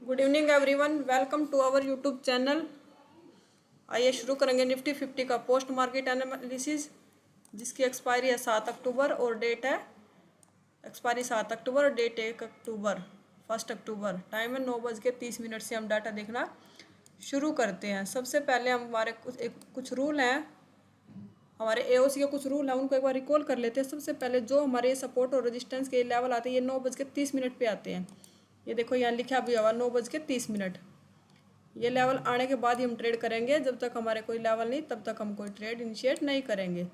Good evening everyone, welcome to our YouTube channel. आइए शुरू करेंगे निफ्टी 50 का पोस्ट मार्केट एनालिसिस, जिसकी एक्सपायरी है 7 अक्टूबर और डेट है एक्सपायरी 7 अक्टूबर और डेट 1 अक्टूबर 1 अक्टूबर। टाइम है 9:30 से हम डाटा देखना शुरू करते हैं। सबसे पहले हम हमारे कुछ रूल हैं, हमारे एओसी के कुछ रूल हैं, उनको एक बार रिकॉल कर लेते हैं। सबसे पहले जो हमारे सपोर्ट और रेजिस्टेंस के लेवल आते हैं, ये 9:30 पे आते हैं। ये देखो यहाँ लिखा भी हुआ 9:30। ये लेवल आने के बाद ही हम ट्रेड करेंगे। जब तक हमारे कोई लेवल नहीं तब तक हम कोई ट्रेड इनिशिएट नहीं करेंगे।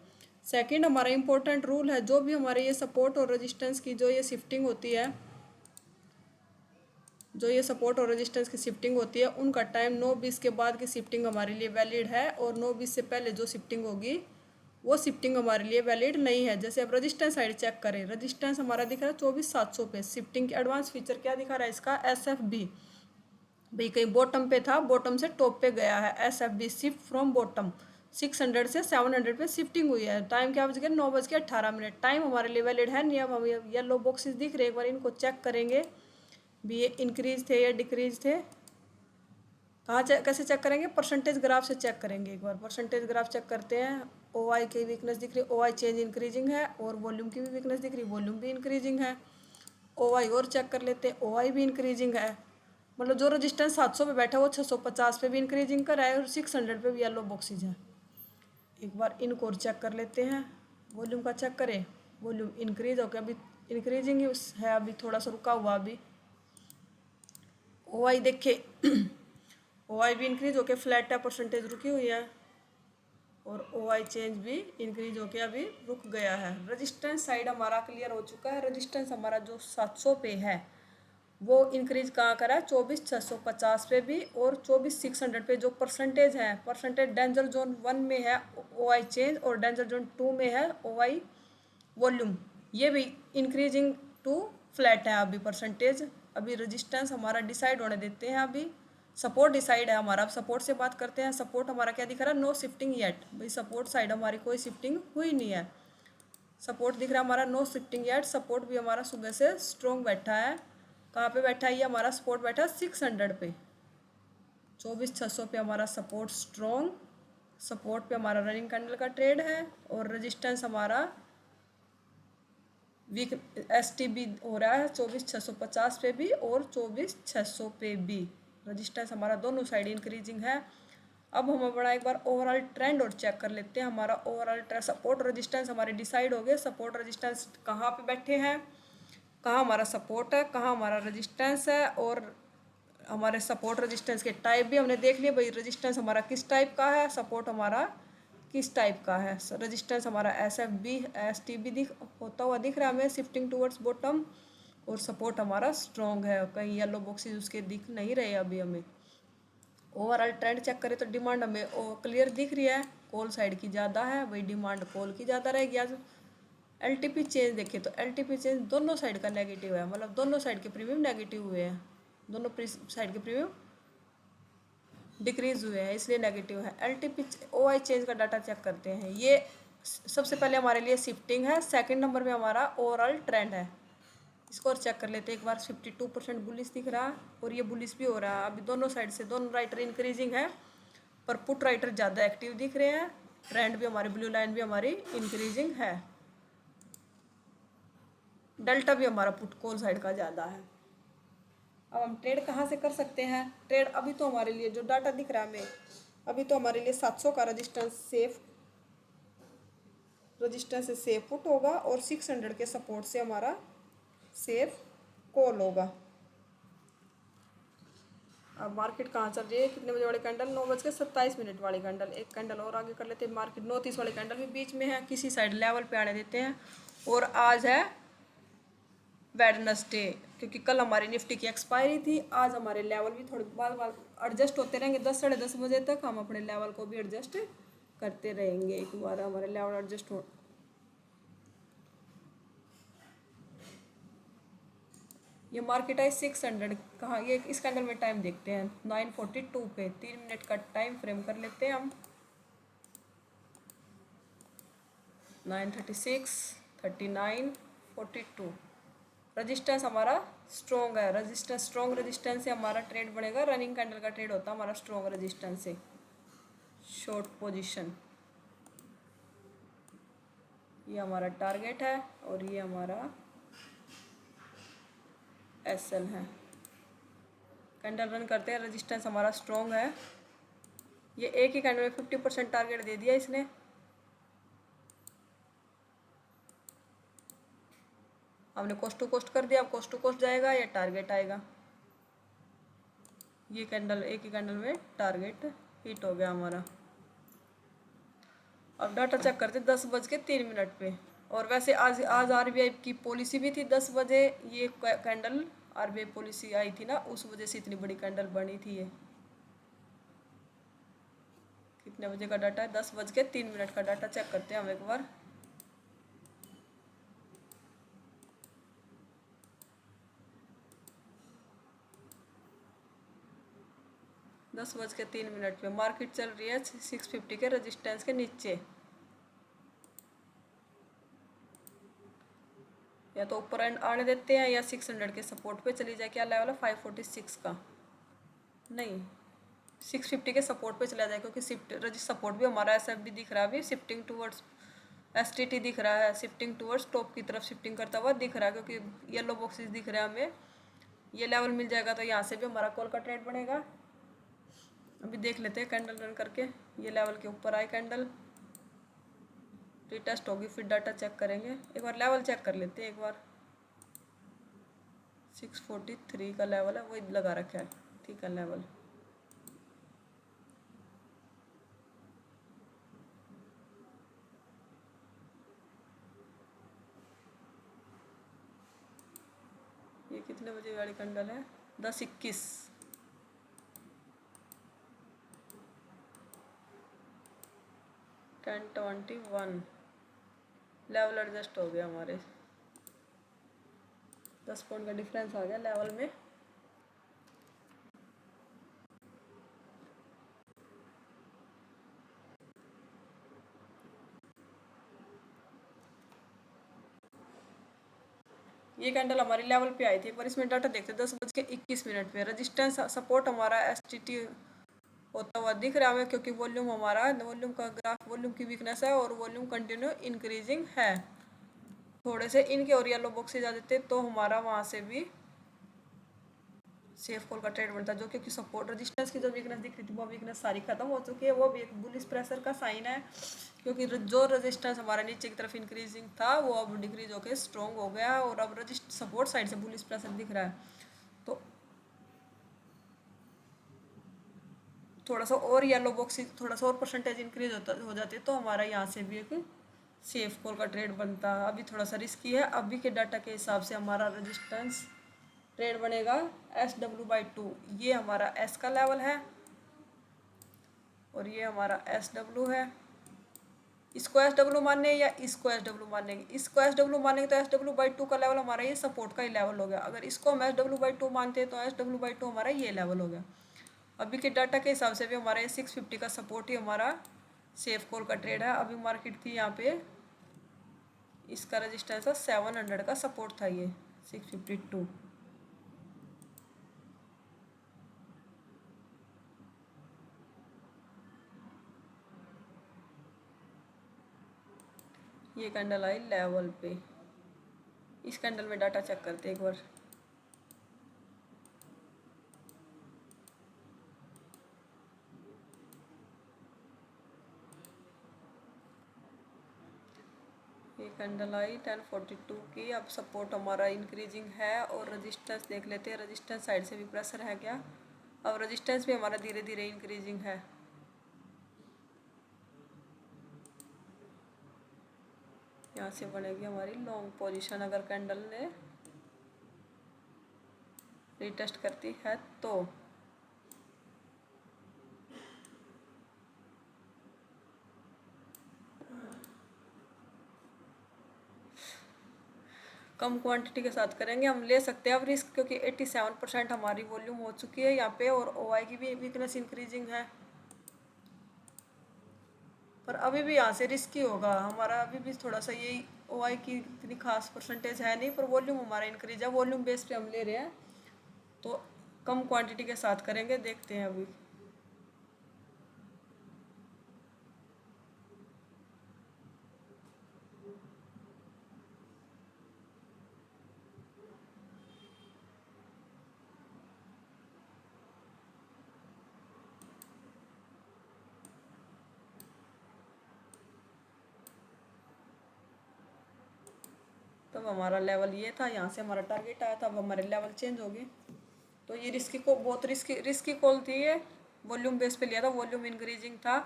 सेकंड, हमारा इंपॉर्टेंट रूल है, जो भी हमारे ये सपोर्ट और रेजिस्टेंस की जो ये शिफ्टिंग होती है, जो ये सपोर्ट और रेजिस्टेंस की शिफ्टिंग होती है, उनका टाइम 9:20 के बाद की शिफ्टिंग हमारे लिए वैलिड है, और 9:20 से पहले जो शिफ्टिंग होगी वो शिफ्टिंग हमारे लिए वैलिड नहीं है। जैसे अब रजिस्टेंस साइड चेक करें, रजिस्टेंस हमारा दिख रहा है 24,700 पे। शिफ्टिंग के एडवांस फीचर क्या दिखा रहा है इसका, SFB। भाई कहीं बॉटम पे था, बॉटम से टॉप पे गया है। SFB शिफ्ट फ्रॉम बॉटम 600 से 700 पे शिफ्टिंग हुई है। टाइम क्या बज गया, 9:18। टाइम हमारे लिए वैलिड है नहीं। अब हम येलो बॉक्सेस दिख रहे हैं, एक बार इनको चेक करेंगे भी, ये इंक्रीज थे या डिक्रीज थे। कहाँ चेक, कैसे चेक करेंगे, परसेंटेज ग्राफ से चेक करेंगे। एक बार परसेंटेज ग्राफ चेक करते हैं। OI की वीकनेस दिख रही है, OI चेंज इंक्रीजिंग है, और वॉल्यूम की भी वीकनेस दिख रही है, वॉल्यूम भी इंक्रीजिंग है। OI और चेक कर लेते हैं, OI भी इंक्रीजिंग है। मतलब जो रजिस्टेंस 700 पे बैठा है वो 650 पे भी इंक्रीजिंग कर रहा है, और 600 पे भी येलो बॉक्सेज हैं। एक बार इनको और चेक कर लेते हैं। वॉल्यूम का चेक करें, वॉल्यूम इंक्रीज हो गया, अभी इंक्रीजिंग है, अभी थोड़ा सा रुका हुआ अभी। OI देखे OI भी इंक्रीज होके फ्लैट है, परसेंटेज रुकी हुई है, और OI चेंज भी इंक्रीज होके अभी रुक गया है। रेजिस्टेंस साइड हमारा क्लियर हो चुका है। रेजिस्टेंस हमारा जो 700 पे है वो इंक्रीज कहाँ करा है, 24,650 पे भी, और 24,600 पे। जो परसेंटेज है, परसेंटेज डेंजर जोन 1 में है OI चेंज, और डेंजर जोन 2 में है OI वॉल्यूम। ये भी इंक्रीजिंग टू फ्लैट है अभी परसेंटेज। अभी रेजिस्टेंस हमारा डिसाइड होने देते हैं। अभी सपोर्ट डिसाइड है हमारा। अब सपोर्ट से बात करते हैं। सपोर्ट हमारा क्या दिख रहा है, नो शिफ्टिंग येट। भाई सपोर्ट साइड हमारी कोई शिफ्टिंग हुई नहीं है। सपोर्ट दिख रहा है हमारा नो शिफ्टिंग येट। सपोर्ट भी हमारा सुबह से स्ट्रॉन्ग बैठा है। कहाँ पे बैठा है ये हमारा सपोर्ट, बैठा है 600 पे। 24,600 पे हमारा सपोर्ट स्ट्रॉन्ग। सपोर्ट पे हमारा रनिंग कैंडल का ट्रेड है, और रेजिस्टेंस हमारा वीक STB हो रहा है 24,650 पे भी, और 24,600 पे भी। रजिस्टेंस हमारा दोनों साइड इंक्रीजिंग है। अब हम अपना एक बार ओवरऑल ट्रेंड और चेक कर लेते हैं। हमारा ओवरऑल ट्रेंड, सपोर्ट रेजिस्टेंस हमारे डिसाइड हो गए। सपोर्ट रेजिस्टेंस कहाँ पे बैठे हैं, कहाँ हमारा सपोर्ट है, कहाँ हमारा रेजिस्टेंस है, और हमारे सपोर्ट रेजिस्टेंस के टाइप भी हमने देख लिए। भाई रेजिस्टेंस हमारा किस टाइप का है, सपोर्ट हमारा किस टाइप का है। रेजिस्टेंस हमारा SFB STB होता हुआ दिख रहा है हमें, शिफ्टिंग टूवर्ड्स बॉटम, और सपोर्ट हमारा स्ट्रॉन्ग है। कहीं येलो बॉक्सेस उसके दिख नहीं रहे अभी हमें। ओवरऑल ट्रेंड चेक करें तो डिमांड हमें क्लियर दिख रही है, कॉल साइड की ज़्यादा है। वही डिमांड कॉल की ज़्यादा रहेगी आज। LTP चेंज देखें तो LTP चेंज दोनों साइड का नेगेटिव है, मतलब दोनों साइड के प्रीमियम नेगेटिव हुए हैं। दोनों साइड के प्रीमियम डिक्रीज हुए हैं, इसलिए नेगेटिव है। LTP OI चेंज का डाटा चेक करते हैं। ये सबसे पहले हमारे लिए शिफ्टिंग है। सेकंड नंबर पे हमारा ओवरऑल ट्रेंड है। इसको और चेक कर लेते हैं एक बार। 52% बुलिश दिख रहा है, और ये बुलिश भी हो रहा है। अभी दोनों साइड से दोनों राइटर इंक्रीजिंग है, पर पुट राइटर ज़्यादा एक्टिव दिख रहे हैं। ट्रेंड भी हमारी, ब्लू लाइन भी हमारी इंक्रीजिंग है। डेल्टा भी हमारा पुट कॉल साइड का ज़्यादा है। अब हम ट्रेड कहाँ से कर सकते हैं। ट्रेड अभी तो हमारे लिए जो डाटा दिख रहा है हमें, अभी तो हमारे लिए 700 का रजिस्टेंस से सेफ पुट होगा, और 600 के सपोर्ट से हमारा सेफ कॉल होगा। अब मार्केट कहाँ चल रही है, कितने बजे वाली कैंडल, 9:27 वाली कैंडल। एक कैंडल और आगे कर लेते हैं। मार्केट 9:30 वाली कैंडल भी बीच में है, किसी साइड लेवल पे आने देते हैं। और आज है वेडनेसडे, क्योंकि कल हमारी निफ्टी की एक्सपायरी थी। आज हमारे लेवल भी थोड़े बाद एडजस्ट होते रहेंगे। 10 साढ़े 10 बजे तक हम अपने लेवल को भी एडजस्ट करते रहेंगे। एक बार हमारे लेवल एडजस्ट हो, ये मार्केट है 600 कहाँ, ये इस कैंडल में टाइम देखते हैं 9:42 पे। 3 मिनट का टाइम फ्रेम कर लेते हैं हम। 9:36, 39, 42। रजिस्टेंस हमारा स्ट्रॉन्ग है, रजिस्टेंस स्ट्रॉन्ग रजिस्टेंस से हमारा ट्रेड बनेगा। रनिंग कैंडल का ट्रेड होता है हमारा स्ट्रॉन्ग रजिस्टेंस से। शॉर्ट पोजीशन, ये हमारा टारगेट है और ये हमारा एसएल है। कैंडल रन करते हैं, रजिस्टेंस हमारा स्ट्रॉन्ग है। ये एक ही कैंडल में 50% टारगेट दे दिया इसने। हमने कोस्ट टू कोस्ट कर दिया, अब कोस्ट टू कोस्ट जाएगा या टारगेट आएगा। ये कैंडल एक ही कैंडल में टारगेट हिट हो गया हमारा। अब डाटा चेक करते 10:03 पे। और वैसे आज आरबीआई की पॉलिसी भी थी 10 बजे। ये कैंडल आरबीआई पॉलिसी आई थी ना, उस वजह से इतनी बड़ी कैंडल बनी थी ये। कितने बजे का डाटा है? 10:03 का डाटा चेक करते हैं हम एक बार। दस बज के 3 पे मार्केट चल रही है 650 के रेजिस्टेंस के नीचे। या तो ऊपर आने देते हैं या 600 के सपोर्ट पे चली जाए। क्या लेवल है? 546 का, नहीं 650 के सपोर्ट पे चला जाए, क्योंकि सपोर्ट भी हमारा एसएफबी दिख रहा है अभी शिफ्टिंग टूवर्ड्स, एसटीटी दिख रहा है शिफ्टिंग टूवर्ड्स टॉप की तरफ शिफ्टिंग करता हुआ दिख रहा है, क्योंकि येलो बॉक्सेस दिख रहे हैं हमें। ये लेवल मिल जाएगा तो यहाँ से भी हमारा कॉल का ट्रेड बनेगा। अभी देख लेते हैं कैंडल रन करके। ये लेवल के ऊपर आए कैंडल, रिटेस्ट होगी फिर डाटा चेक करेंगे। एक बार लेवल चेक कर लेते हैं एक बार। 643 का लेवल है, वही लगा रखा है, ठीक है लेवल। ये कितने बजे वाली कैंडल है? 10:21। 10:21 लेवल एडजस्ट हो गया हमारे। 10 पॉइंट का डिफरेंस आ गया लेवल में। ये कैंडल हमारी लेवल पे आई थी, पर इसमें डाटा देखते 10:21 पे। रजिस्टेंस सपोर्ट हमारा एसटीटी होता हुआ दिख रहा है, क्योंकि वॉल्यूम हमारा, वॉल्यूम का ग्राफ, वॉल्यूम की वीकनेस है और वॉल्यूम कंटिन्यू इंक्रीजिंग है। थोड़े से इनके और येलो बॉक्सेज आ जाते तो हमारा वहाँ से भी सेफ कॉल का ट्रेड बनता, जो क्योंकि सपोर्ट रजिस्टेंस की जो वीकनेस दिख रही थी वो वीकनेस सारी खत्म हो चुकी है। वो भी एक बुलिश प्रेशर का साइन है, क्योंकि जो रजिस्टेंस हमारा नीचे की तरफ इंक्रीजिंग था वो अब डिक्रीज होकर स्ट्रॉन्ग हो गया और अब सपोर्ट साइड से बुलिश प्रेशर दिख रहा है। तो थोड़ा सा और येलो बॉक्स, थोड़ा सा और परसेंटेज इंक्रीज हो जाती है तो हमारा यहाँ से भी एक सेफ कॉल का ट्रेड बनता है। अभी थोड़ा सा रिस्की है, अभी के डाटा के हिसाब से हमारा रजिस्टेंस ट्रेड बनेगा SW/2। ये हमारा एस का लेवल है और ये हमारा SW है। इसको SW माने या इसको SW मानेंगे? इसको SW मानेंगे तो SW/2 का लेवल हमारा ये सपोर्ट का ही लेवल हो गया। अगर इसको हम SW/2 मानते हैं तो SW/2 हमारा ये लेवल हो गया। अभी के डाटा के हिसाब से भी हमारा ये 650 का सपोर्ट ही हमारा सेफ कॉल का ट्रेड है। अभी मार्केट थी यहाँ पे, इसका रजिस्टेंस था 700 का सपोर्ट था, ये 652। ये कैंडल आई लेवल पे। इस कैंडल में डाटा चेक करते हैं एक बार। ये कैंडल आई 1042 की। अब सपोर्ट हमारा इंक्रीजिंग है और रजिस्टेंस देख लेते हैं, रजिस्टेंस साइड से भी प्रेशर है क्या? अब रजिस्टेंस भी हमारा धीरे धीरे इंक्रीजिंग है। यहाँ से बनेगी हमारी लॉन्ग पोजीशन अगर कैंडल ने रिटेस्ट करती है तो। कम क्वांटिटी के साथ करेंगे, हम ले सकते हैं अब रिस्क, क्योंकि 87% हमारी वॉल्यूम हो चुकी है यहाँ पे और OI की भी वीकनेस इंक्रीजिंग है। पर अभी भी यहाँ से रिस्की होगा हमारा, अभी भी थोड़ा सा यही ओ आई की इतनी खास परसेंटेज है नहीं, पर वॉल्यूम हमारा इंक्रीज है, वॉल्यूम बेस पे हम ले रहे हैं तो कम क्वांटिटी के साथ करेंगे, देखते हैं अभी। तब हमारा लेवल ये था, यहाँ से हमारा टारगेट आया था, अब हमारे लेवल चेंज हो गए। तो ये रिस्की को बहुत रिस्की कॉल थी ये, वॉल्यूम बेस पे लिया था, वॉल्यूम इंक्रीजिंग था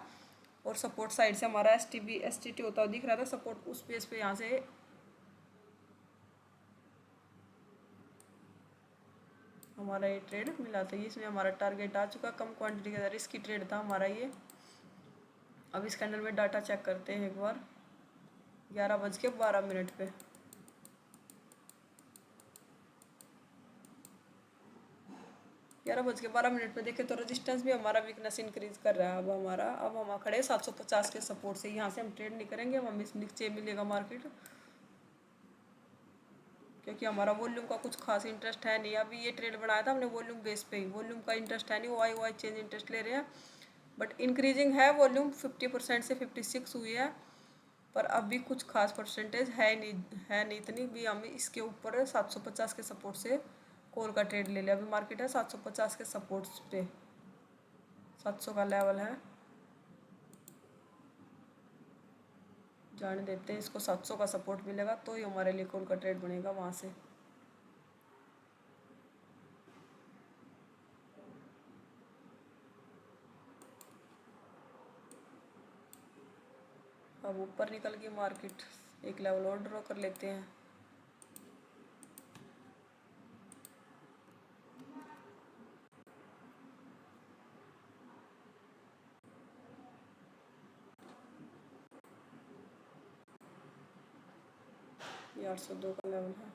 और सपोर्ट साइड से हमारा एस टी टी होता हुआ दिख रहा था, सपोर्ट उस बेस पे यहाँ से हमारा ये ट्रेड मिला था। इसमें हमारा टारगेट आ चुका, कम क्वांटिटी का रिस्की ट्रेड था हमारा ये। अब इस कैंडल में डाटा चेक करते हैं एक बार, 11:12 पे। 11:12 पे देखें तो रेजिस्टेंस भी हमारा वीकनेस इंक्रीज कर रहा है। अब हम खड़े 750 के सपोर्ट से, यहाँ से हम ट्रेड नहीं करेंगे, हम इस नीचे मिलेगा मार्केट, क्योंकि हमारा वॉल्यूम का कुछ खास इंटरेस्ट है नहीं। अभी ये ट्रेड बनाया था हमने वॉल्यूम बेस पे ही, वॉल्यूम का इंटरेस्ट है नहीं, वाई चेंज इंटरेस्ट ले रहे हैं, बट इंक्रीजिंग है वॉल्यूम, 50% से 56 हुई है, पर अभी कुछ खास परसेंटेज है नहीं इतनी भी। हम इसके ऊपर 750 के सपोर्ट से कॉल का ट्रेड ले लिया। अभी मार्केट है 750 के सपोर्ट्स पे, 700 का लेवल है, जाने देते हैं इसको। 700 का सपोर्ट मिलेगा तो ही हमारे लिए कॉल का ट्रेड बनेगा वहाँ से। अब ऊपर निकल गई मार्केट, एक लेवल और ड्रॉ कर लेते हैं। ये 802 का लेवल है।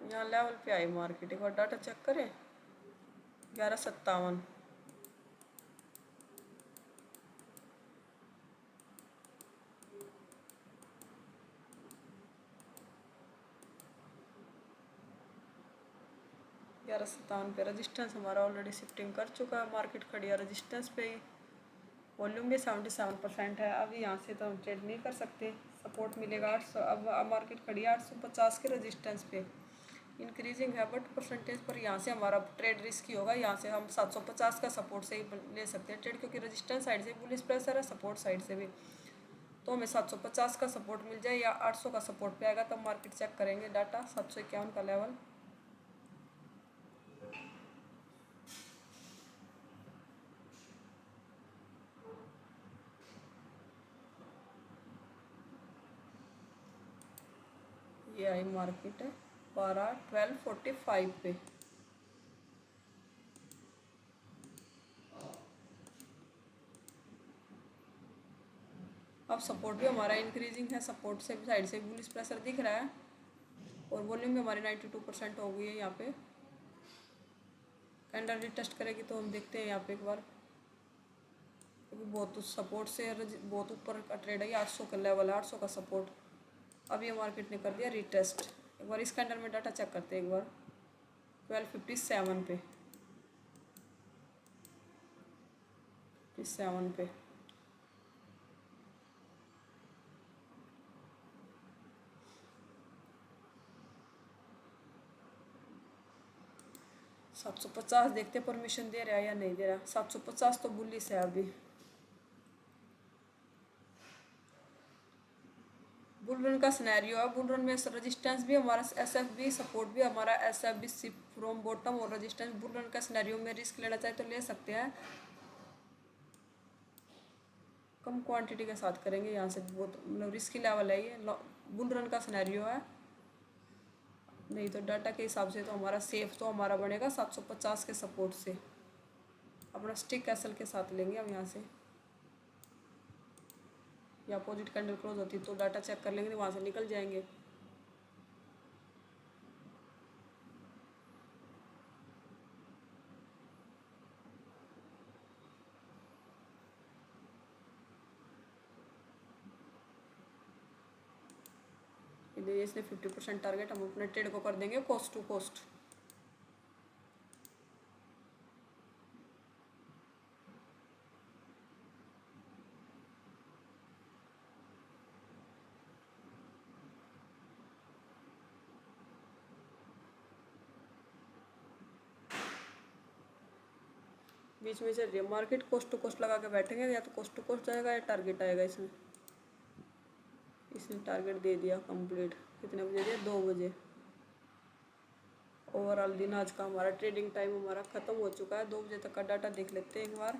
यहाँ लेवल पे आई मार्केट, एक बार डाटा चेक करें, 1157। पे रजिस्टेंस हमारा ऑलरेडी शिफ्टिंग कर चुका है, मार्केट खड़ी है रजिस्टेंस पे ही, वॉल्यूम भी 77% है। अभी यहाँ से तो हम ट्रेड नहीं कर सकते, सपोर्ट मिलेगा 800। अब मार्केट खड़ी है 850 के रजिस्टेंस पे, इंक्रीजिंग है बट परसेंटेज पर यहाँ से हमारा ट्रेड रिस्की होगा। यहाँ से हम 750 का सपोर्ट से ही ले सकते हैं ट्रेड, क्योंकि रजिस्टेंस साइड से बुलिश प्रेशर है, सपोर्ट साइड से भी। तो हमें 750 का सपोर्ट मिल जाए या 800 का सपोर्ट पे आएगा तब मार्केट चेक करेंगे डाटा। 751 का लेवल, ये आई मार्केट है 1245 पे। अब सपोर्ट भी हमारा इंक्रीजिंग है, सपोर्ट से साइड से बुलिश प्रेशर दिख रहा है और वॉल्यूम भी हमारी 92% हो गई है। यहाँ पे कैंडल रिटेस्ट करेगी तो हम देखते हैं यहाँ पे एक बार, क्योंकि बहुत सपोर्ट से बहुत ऊपर का ट्रेड है। 800 का लेवल है, 800 का सपोर्ट। अब ये मार्केट ने कर दिया रिटेस्ट। एक बार इस कैंडल में डाटा चेक करते हैं एक बार, 1257 पे, 57 पे। सात सौ 750 देखते परमिशन दे रहा है या नहीं दे रहा। 750 तो बुलिश है अभी। बुलरन का सिनेरियो है, बुलरन में रेजिस्टेंस भी हमारा एसएफ भी, सपोर्ट भी हमारा एसएफ भी, फ्रॉम बॉटम और रेजिस्टेंस। बुलरन का सिनेरियो में रिस्क लेना चाहे तो ले सकते हैं, कम क्वांटिटी के साथ करेंगे। यहाँ से बहुत मतलब रिस्की लेवल है ये, बुल रन का सिनेरियो है। नहीं तो डाटा के हिसाब से तो हमारा सेफ तो हमारा बनेगा 750 के सपोर्ट से। अपना स्टिक कैसल के साथ लेंगे हम यहाँ से, या अपोजिट कैंडल क्लोज होती तो डाटा चेक कर लेंगे, वहाँ से निकल जाएंगे। इसने 50% टारगेट, हम अपने ट्रेड को कर देंगे कॉस्ट टू कॉस्ट। बीच में से मार्केट कॉस्ट टू कॉस्ट लगा के बैठेंगे, या तो कॉस्ट टू कॉस्ट जाएगा या टारगेट आएगा। इसमें इसने टारगेट दे दिया कंप्लीट। कितने बजे दिया? 2 बजे। ओवरऑल दिन आज का हमारा ट्रेडिंग टाइम हमारा ख़त्म हो चुका है। 2 बजे तक का डाटा देख लेते हैं एक बार।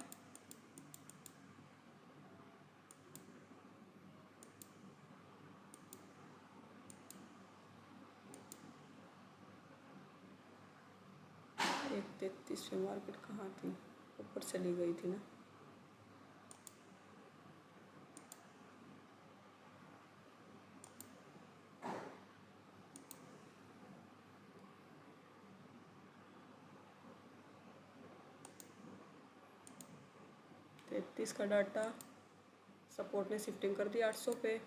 एक 33 पे मार्केट कहाँ थी? ऊपर चली गई थी ना। इसका डाटा सपोर्ट ने शिफ्टिंग कर दी 800 पे।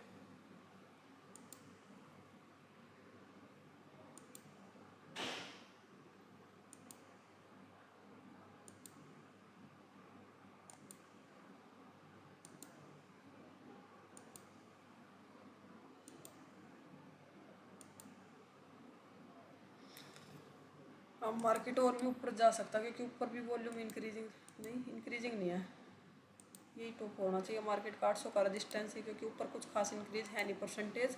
अब मार्केट और भी ऊपर जा सकता है, क्योंकि ऊपर भी वॉल्यूम इंक्रीजिंग नहीं है। यही टॉप होना चाहिए मार्केट का 800 का रेजिस्टेंस है, क्योंकि ऊपर कुछ खास इंक्रीज है नहीं परसेंटेज।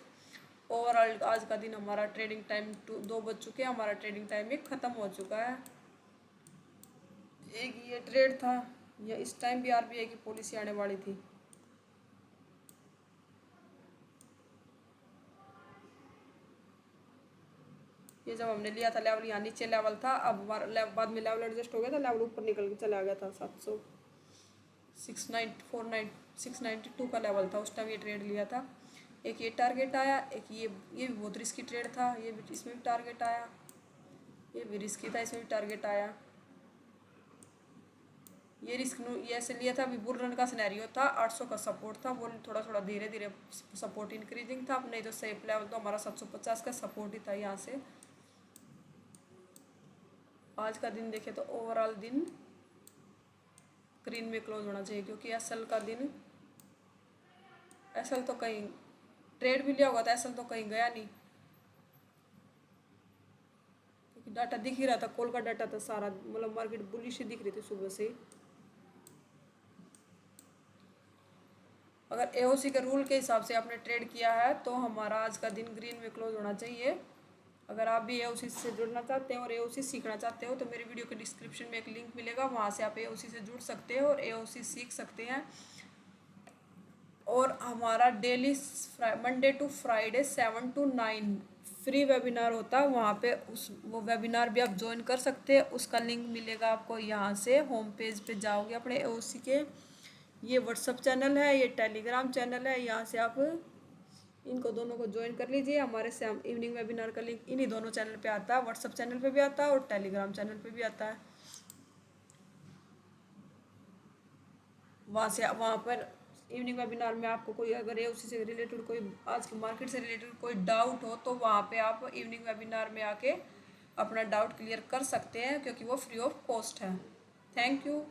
ओवरऑल आज का दिन हमारा ट्रेडिंग टाइम 2 बज चुके हैं, हमारा ट्रेडिंग टाइम एक ख़त्म हो चुका है। एक ये ट्रेड था, या इस टाइम भी आरबीआई की पॉलिसी आने वाली थी। ये जब हमने लिया था लेवल यहाँ नीचे लेवल था, अब बाद में लेवल एडजस्ट हो गया था, लेवल ऊपर निकल के चला गया था। 692 का लेवल था उस टाइम ये ट्रेड लिया था। एक ये टारगेट आया, एक ये भी बहुत रिस्की ट्रेड था, ये भी इसमें भी टारगेट आया, ये भी रिस्की था, इसमें भी टारगेट आया। ये रिस्क ये ऐसे लिया था। अभी बुल रन का सिनेरियो था, 800 का सपोर्ट था, वो थोड़ा थोड़ा धीरे धीरे सपोर्ट इंक्रीजिंग था। नहीं तो सेफ लेवल तो हमारा 750 का सपोर्ट ही था यहाँ से। आज का दिन देखे तो ओवरऑल दिन ग्रीन में क्लोज होना चाहिए, क्योंकि एसएल का दिन, एसएल तो कहीं ट्रेड भी लिया होगा था, एसएल तो कहीं गया नहीं, क्योंकि डाटा दिख ही रहा था। कॉल का डाटा था सारा, मतलब मार्केट बुलिश ही दिख रही थी सुबह से। अगर एओसी के रूल के हिसाब से आपने ट्रेड किया है तो हमारा आज का दिन ग्रीन में क्लोज होना चाहिए। अगर आप भी एओसी से जुड़ना चाहते हैं और एओसी सीखना चाहते हो तो मेरी वीडियो के डिस्क्रिप्शन में एक लिंक मिलेगा, वहाँ से आप एओसी से जुड़ सकते हो और एओसी सीख सकते हैं। और हमारा daily Monday to Friday 7 to 9 free webinar होता है, वहाँ पे वो वेबिनार भी आप ज्वाइन कर सकते हैं। उसका लिंक मिलेगा आपको यहाँ से। होम पेज पे जाओगे अपने एओसी के, ये व्हाट्सअप चैनल है, ये टेलीग्राम चैनल है, यहाँ से आप इनको दोनों को ज्वाइन कर लीजिए। हमारे इवनिंग वेबिनार का लिंक इन्हीं दोनों चैनल पे आता है, व्हाट्सअप चैनल पे भी आता है और टेलीग्राम चैनल पे भी आता है। वहाँ पर इवनिंग वेबिनार में आपको कोई अगर ये उसी से रिलेटेड कोई आज की मार्केट से रिलेटेड कोई डाउट हो तो वहाँ पे आप इवनिंग वेबिनार में आके अपना डाउट क्लियर कर सकते हैं, क्योंकि वो फ्री ऑफ कॉस्ट है। Thank you.